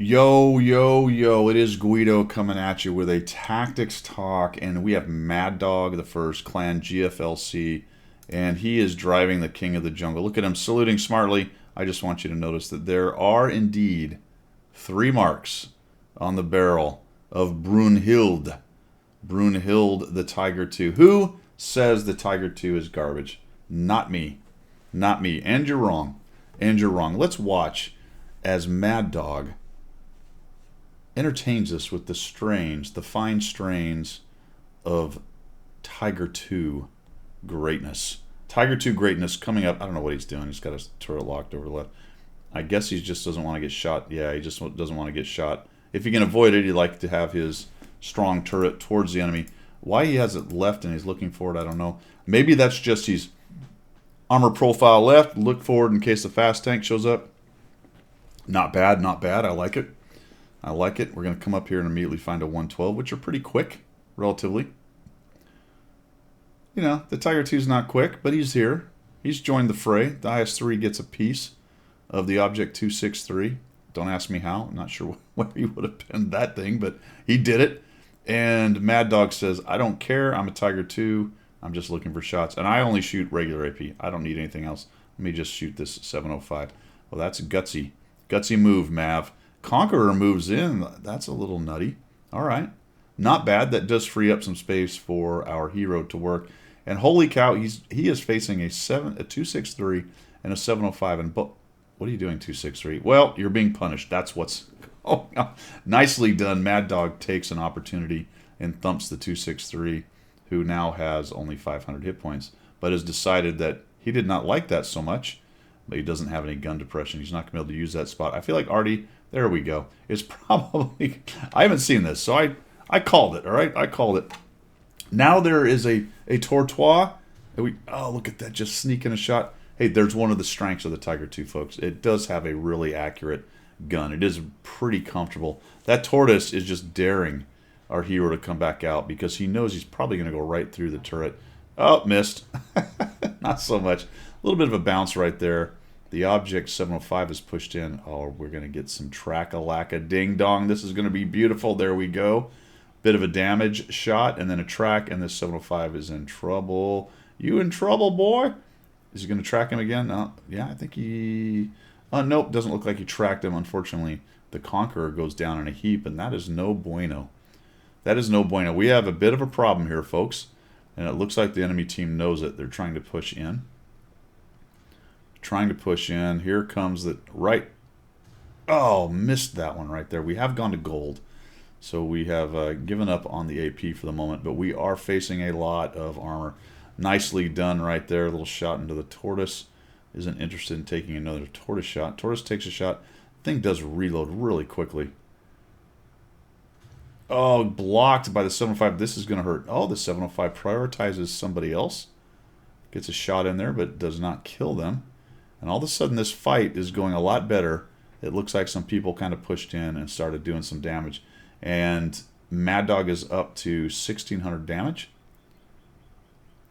Yo, yo, yo, it is Guido coming at you with a tactics talk, and we have Mad Dog the First, Clan GFLC, and he is driving the King of the Jungle. Look at him saluting smartly. I just want you to notice that there are indeed 3 marks on the barrel of Brunhild. Brunhild the Tiger 2. Who says the Tiger 2 is garbage? Not me. Not me. And you're wrong. And you're wrong. Let's watch as Mad Dog entertains us with the fine strains of Tiger 2 greatness. Tiger 2 greatness coming up. I don't know what he's doing. He's got his turret locked over the left. I guess he just doesn't want to get shot. Yeah, he just doesn't want to get shot. If he can avoid it, he'd like to have his strong turret towards the enemy. Why he has it left and he's looking forward, I don't know. Maybe that's just he's armor profile left, look forward in case the fast tank shows up. Not bad, not bad. I like it. I like it. We're going to come up here and immediately find a 112, which are pretty quick, relatively. You know, the Tiger 2 is not quick, but he's here. He's joined the fray. The IS-3 gets a piece of the Object 263. Don't ask me how. I'm not sure where he would have pinned that thing, but he did it. And Mad Dog says, I don't care. I'm a Tiger 2. I'm just looking for shots. And I only shoot regular AP. I don't need anything else. Let me just shoot this 705. Well, that's a gutsy. Gutsy move, Mav. Conqueror moves in. That's a little nutty. All right. Not bad. That does free up some space for our hero to work. And holy cow, he is facing a 263 and a 705. And what are you doing, 263? Well, you're being punished. That's what's... Oh, nicely done. Mad Dog takes an opportunity and thumps the 263, who now has only 500 hit points, but has decided that he did not like that so much, but he doesn't have any gun depression. He's not going to be able to use that spot. I feel like Artie... There we go. It's probably... I haven't seen this, so I called it, all right? I called it. Now there is a Tortoise. Oh, look at that, just sneaking a shot. Hey, there's one of the strengths of the Tiger 2, folks. It does have a really accurate gun. It is pretty comfortable. That Tortoise is just daring our hero to come back out because he knows he's probably going to go right through the turret. Oh, missed. Not so much. A little bit of a bounce right there. The Object 705 is pushed in. Oh, we're going to get some track-a-lack-a ding-dong. This is going to be beautiful. There we go. Bit of a damage shot and then a track, and this 705 is in trouble. You in trouble, boy? Is he going to track him again? Yeah, I think he... nope, doesn't look like he tracked him. Unfortunately, the Conqueror goes down in a heap, and that is no bueno. That is no bueno. We have a bit of a problem here, folks, and it looks like the enemy team knows it. They're trying to push in. Trying to push in. Here comes the right. Oh, missed that one right there. We have gone to gold. So we have given up on the AP for the moment, but we are facing a lot of armor. Nicely done right there. A little shot into the Tortoise. Isn't interested in taking another Tortoise shot. Tortoise takes a shot. Thing does reload really quickly. Oh, blocked by the 705. This is going to hurt. Oh, the 705 prioritizes somebody else. Gets a shot in there, but does not kill them. And all of a sudden, this fight is going a lot better. It looks like some people kind of pushed in and started doing some damage. And Mad Dog is up to 1,600 damage.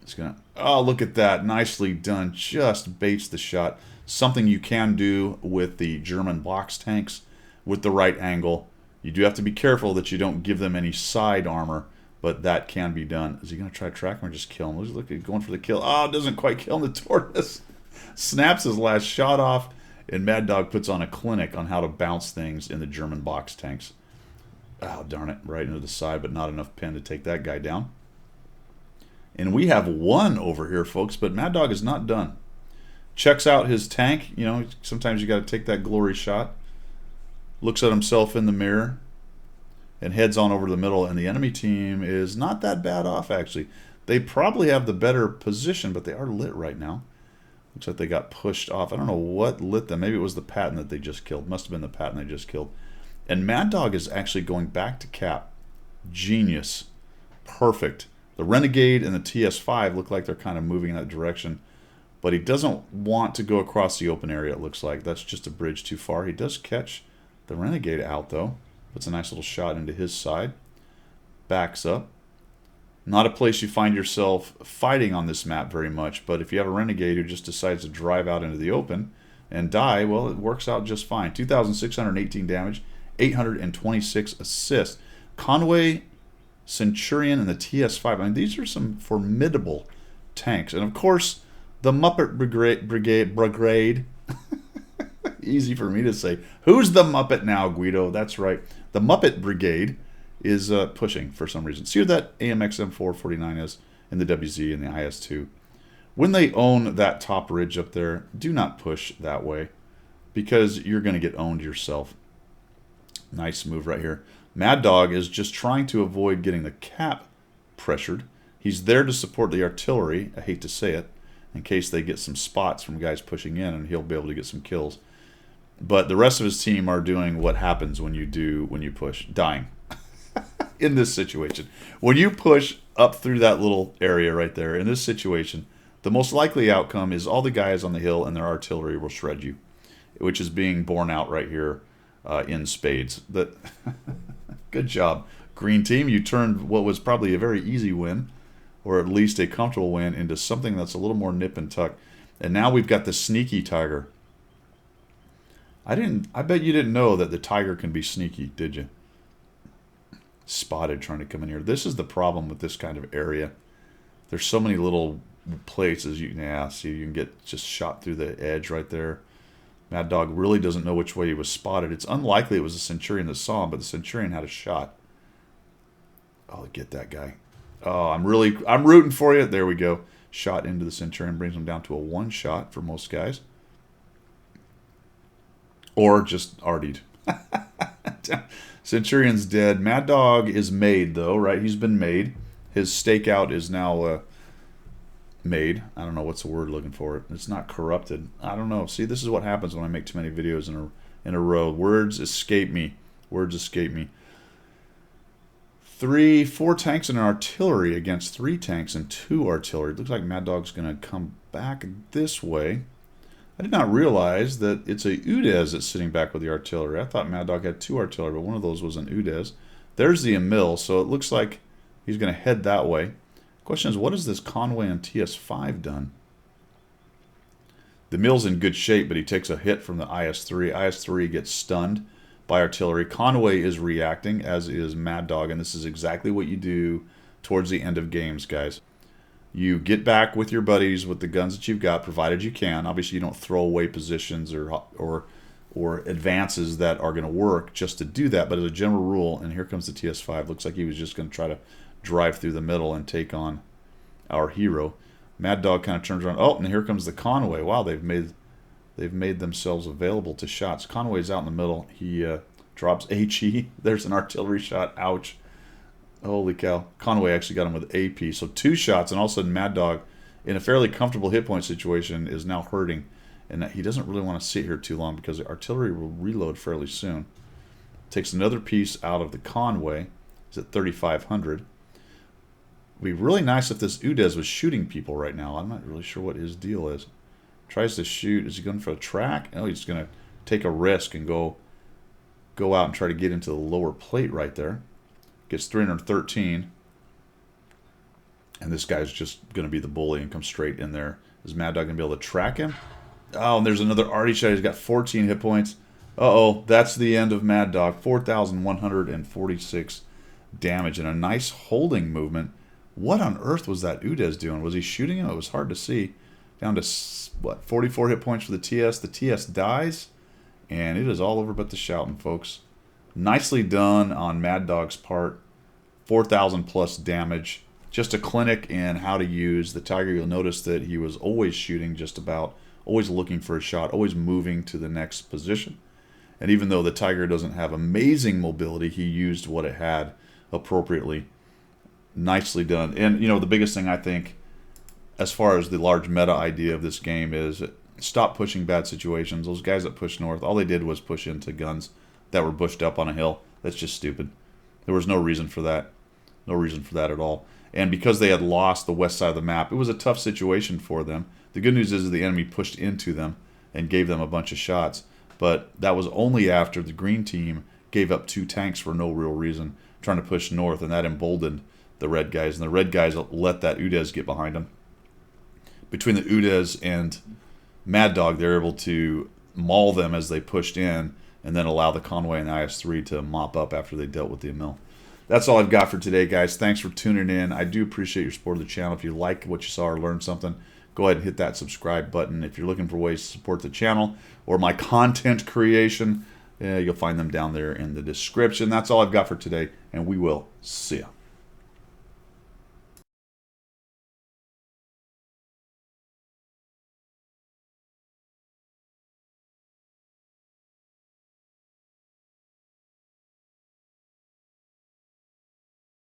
It's gonna... Oh, look at that. Nicely done. Just baits the shot. Something you can do with the German box tanks with the right angle. You do have to be careful that you don't give them any side armor, but that can be done. Is he going to try to track him or just kill him? Look at going for the kill. Oh, doesn't quite kill him. The Tortoise snaps his last shot off, and Mad Dog puts on a clinic on how to bounce things in the German box tanks. Oh, darn it. Right into the side, but not enough pin to take that guy down. And we have one over here, folks, but Mad Dog is not done. Checks out his tank. You know, sometimes you got to take that glory shot. Looks at himself in the mirror and heads on over to the middle. And the enemy team is not that bad off, actually. They probably have the better position, but they are lit right now. Looks like they got pushed off. I don't know what lit them. Maybe it was the Patton that they just killed. Must have been the Patton they just killed. And Mad Dog is actually going back to cap. Genius. Perfect. The Renegade and the TS5 look like they're kind of moving in that direction. But he doesn't want to go across the open area, it looks like. That's just a bridge too far. He does catch the Renegade out, though. Puts a nice little shot into his side. Backs up. Not a place you find yourself fighting on this map very much, but if you have a Renegade who just decides to drive out into the open and die, well, it works out just fine. 2,618 damage, 826 assists. Conway, Centurion, and the TS5. I mean, these are some formidable tanks. And of course, the Muppet Brigade. Easy for me to say. Who's the Muppet now, Guido? That's right. The Muppet Brigade is pushing for some reason. See what that AMX M449 is in the WZ and the IS-2. When they own that top ridge up there, do not push that way because you're going to get owned yourself. Nice move right here. Mad Dog is just trying to avoid getting the cap pressured. He's there to support the artillery, I hate to say it, in case they get some spots from guys pushing in, and he'll be able to get some kills. But the rest of his team are doing what happens when you push, dying. In this situation, when you push up through that little area right there, in this situation, the most likely outcome is all the guys on the hill and their artillery will shred you, which is being borne out right here in spades. Good job, green team. You turned what was probably a very easy win, or at least a comfortable win, into something that's a little more nip and tuck. And now we've got the sneaky Tiger. I bet you didn't know that the Tiger can be sneaky, did you? Spotted trying to come in here. This is the problem with this kind of area. There's so many little places you can get just shot through the edge right there. Mad Dog really doesn't know which way he was spotted. It's unlikely it was a Centurion that saw him, but the Centurion had a shot. Oh, get that guy. Oh, I'm rooting for you. There we go. Shot into the Centurion brings him down to a one shot for most guys. Or just artied. Centurion's dead. Mad Dog is made, though, right? He's been made. His stakeout is now made. I don't know what's the word looking for. It's not corrupted. I don't know. See, this is what happens when I make too many videos in a row. Words escape me. Words escape me. 4 tanks and an artillery against 3 tanks and 2 artillery. It looks like Mad Dog's going to come back this way. I did not realize that it's a UDES that's sitting back with the artillery. I thought Mad Dog had 2 artillery, but one of those was an UDES. There's the Emil, so it looks like he's going to head that way. Question is, what has this Conway and TS5 done? The Emil's in good shape, but he takes a hit from the IS-3. IS-3 gets stunned by artillery. Conway is reacting, as is Mad Dog, and this is exactly what you do towards the end of games, guys. You get back with your buddies with the guns that you've got, provided you can. Obviously, you don't throw away positions or advances that are going to work just to do that. But as a general rule, and here comes the TS5. Looks like he was just going to try to drive through the middle and take on our hero. Mad Dog kind of turns around. Oh, and here comes the Conway. Wow, they've made themselves available to shots. Conway's out in the middle. He drops HE. There's an artillery shot. Ouch. Holy cow. Conway actually got him with AP. So 2 shots, and all of a sudden Mad Dog, in a fairly comfortable hit point situation, is now hurting. And he doesn't really want to sit here too long because the artillery will reload fairly soon. Takes another piece out of the Conway. He's at 3,500. It would be really nice if this UDES was shooting people right now. I'm not really sure what his deal is. Tries to shoot. Is he going for a track? Oh, he's going to take a risk and go out and try to get into the lower plate right there. Gets 313. And this guy's just going to be the bully and come straight in there. Is Mad Dog going to be able to track him? Oh, and there's another arty shot. He's got 14 hit points. Uh-oh, that's the end of Mad Dog. 4,146 damage and a nice holding movement. What on earth was that UDES doing? Was he shooting him? It was hard to see. Down to, what, 44 hit points for the TS. The TS dies, and it is all over but the shouting, folks. Nicely done on Mad Dog's part. 4,000 plus damage. Just a clinic in how to use the Tiger. You'll notice that he was always shooting just about, always looking for a shot, always moving to the next position. And even though the Tiger doesn't have amazing mobility, he used what it had appropriately. Nicely done. And, you know, the biggest thing I think, as far as the large meta idea of this game, is stop pushing bad situations. Those guys that push north, all they did was push into guns that were bushed up on a hill. That's just stupid. There was no reason for that. No reason for that at all. And because they had lost the west side of the map, it was a tough situation for them. The good news is the enemy pushed into them and gave them a bunch of shots. But that was only after the green team gave up 2 tanks for no real reason, trying to push north, and that emboldened the red guys. And the red guys let that UDES get behind them. Between the UDES and Mad Dog, they're able to maul them as they pushed in and then allow the Conway and IS-3 to mop up after they dealt with the Emil. That's all I've got for today, guys. Thanks for tuning in. I do appreciate your support of the channel. If you like what you saw or learned something, go ahead and hit that subscribe button. If you're looking for ways to support the channel or my content creation, you'll find them down there in the description. That's all I've got for today, and we will see you.